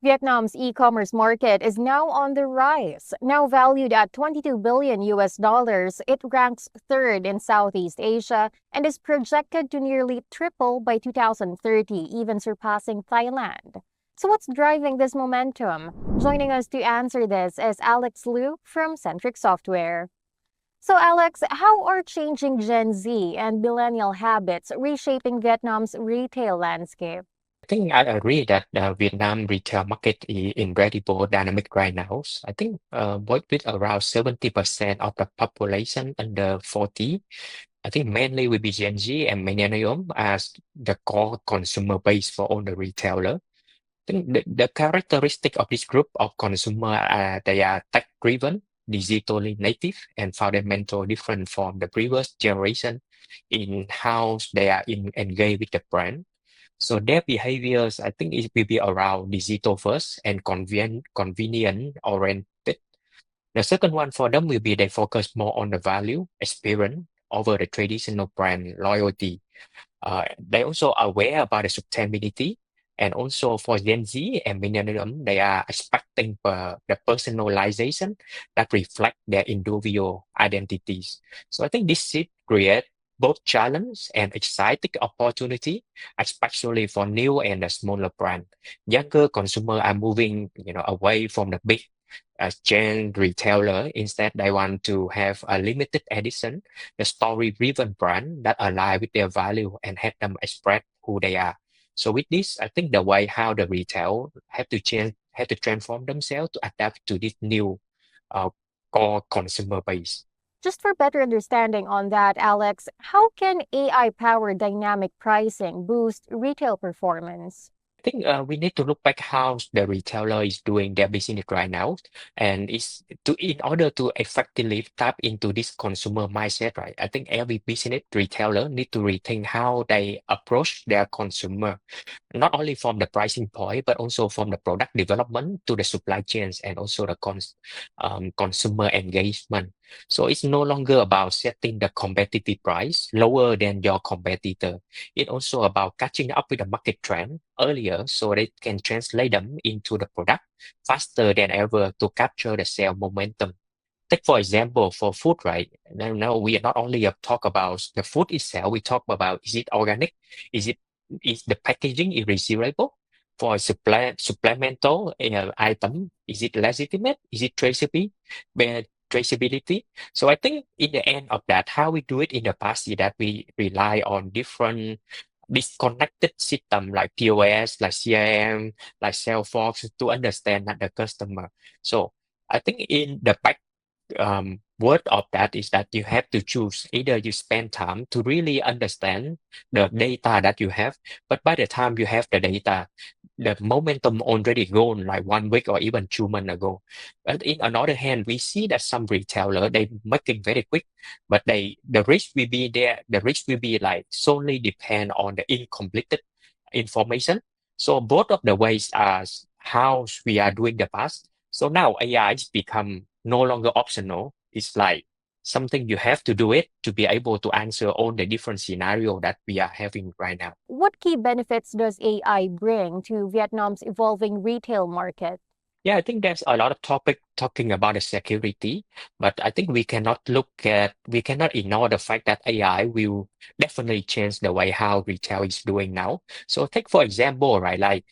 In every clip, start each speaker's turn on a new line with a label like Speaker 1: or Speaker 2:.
Speaker 1: Vietnam's e-commerce market is now on the rise. Now valued at 22 billion US dollars, it ranks third in Southeast Asia and is projected to nearly triple by 2030, even surpassing Thailand. So what's driving this momentum? Joining us to answer this is Alex Liu from Centric Software. So Alex, how are changing Gen Z and millennial habits reshaping Vietnam's retail landscape?
Speaker 2: I think I agree that the Vietnam retail market is incredible dynamic right now. I think with around 70% of the population under 40, I think mainly will be Gen Z and millennium as the core consumer base for all the retailer. I think the characteristic of this group of consumer are they are tech-driven, digitally native, and fundamental different from the previous generation in how they are engaged with the brand. So their behaviors, I think it will be around digital first and convenient oriented. The second one for them will be they focus more on the value experience over the traditional brand loyalty. They also aware about the sustainability, and also for Gen Z and millennium, they are expecting the personalization that reflect their individual identities. So I think this should create both challenge and exciting opportunity, especially for new and the smaller brand. Younger consumer are moving, away from the big chain retailer. Instead, they want to have a limited edition, the story-driven brand that align with their value and help them express who they are. So with this, I think the way how the retail have to change, have to transform themselves to adapt to this new uh, core consumer base.
Speaker 1: Just for better understanding on that, Alex, how can AI powered dynamic pricing boost retail performance?
Speaker 2: I think we need to look back how the retailer is doing their business right now, and it's to in order to effectively tap into this consumer mindset, right? I think every business retailer need to rethink how they approach their consumer, not only from the pricing point, but also from the product development to the supply chains and also the consumer engagement. So it's no longer about setting the competitive price lower than your competitor. It's also about catching up with the market trend earlier so they can translate them into the product faster than ever to capture the sale momentum. Take for example for food, right? Now we are not only talk about the food itself, we talk about is it organic, is it is the packaging is reusable for supplemental item, is it legitimate, is it traceability. So I think in the end of that, how we do it in the past is that we rely on different disconnected system like POS, like CRM, like Salesforce to understand that the customer. So I think in the back word of that is that you have to choose either you spend time to really understand the data that you have, but by the time you have the data, the momentum already gone like 1 week or even 2 months ago. But in another hand, we see that some retailer they make it very quick, but the risk will be there. The risk will be like solely depend on the incompleted information. So both of the ways are how we are doing the past. So now AI has become no longer optional. It's like something you have to do it to be able to answer all the different scenario that we are having right now.
Speaker 1: What key benefits does AI bring to Vietnam's evolving retail market?
Speaker 2: Yeah, I think there's a lot of topic talking about the security, but I think we cannot ignore the fact that AI will definitely change the way how retail is doing now. So take for example, right, like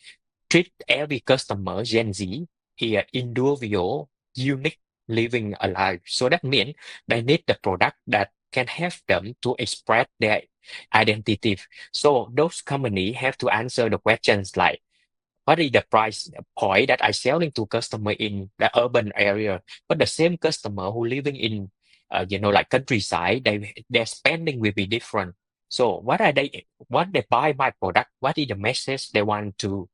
Speaker 2: treat every customer Gen Z here individual, unique living alive. So that means they need the product that can help them to express their identity. So those companies have to answer the questions like what is the price point that I selling to customer in the urban area, but the same customer who living in like countryside, their spending will be different. So what they buy my product, what is the message they want to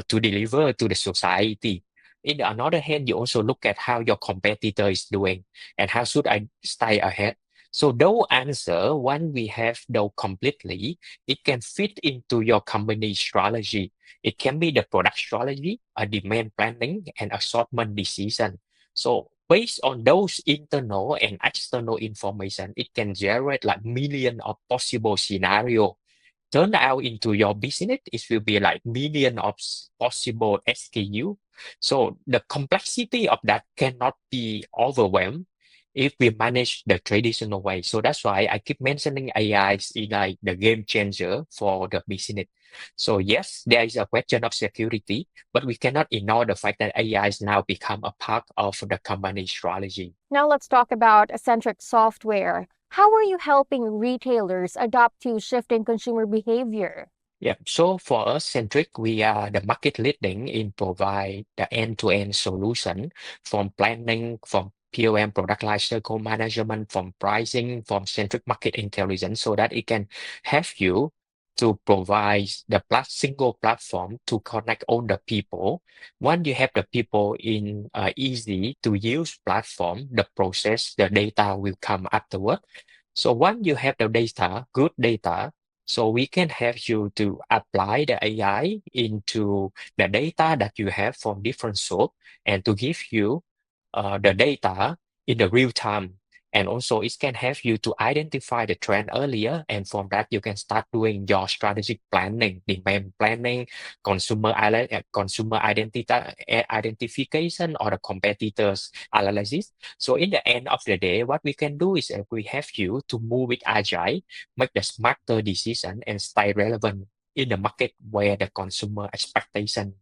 Speaker 2: deliver to the society. In the another hand, you also look at how your competitor is doing and how should I stay ahead. So those answer, when we have those completely, it can fit into your company strategy. It can be the product strategy, a demand planning, and assortment decision. So based on those internal and external information, it can generate like million of possible scenario turn out into your business, it will be like million of possible SKU. So the complexity of that cannot be overwhelmed if we manage the traditional way. So that's why I keep mentioning AI is like the game changer for the business. So yes, there is a question of security, but we cannot ignore the fact that AI has now become a part of the company strategy.
Speaker 1: Now let's talk about Centric Software. How are you helping retailers adapt to shifting consumer behavior?
Speaker 2: Yeah, so for us, Centric, we are the market leading in provide the end-to-end solution from planning, from POM, product lifecycle management, from pricing, from Centric Market Intelligence, so that it can help you to provide the single platform to connect all the people. Once you have the people in easy to use platform, the process, the data will come afterward. So once you have the data, good data, so we can help you to apply the AI into the data that you have from different source and to give you the data in the real time. And also it can help you to identify the trend earlier. And from that, you can start doing your strategic planning, demand planning, consumer identification, or the competitors analysis. So in the end of the day, what we can do is we help you to move with agile, make the smarter decision, and stay relevant in the market where the consumer expectation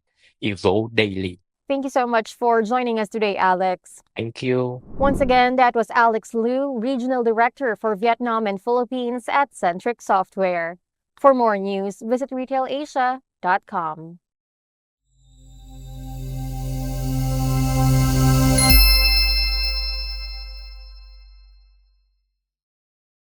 Speaker 2: evolve daily.
Speaker 1: Thank you so much for joining us today, Alex.
Speaker 2: Thank you.
Speaker 1: Once again, that was Alex Liu, Regional Director for Vietnam and Philippines at Centric Software. For more news, visit retailasia.com.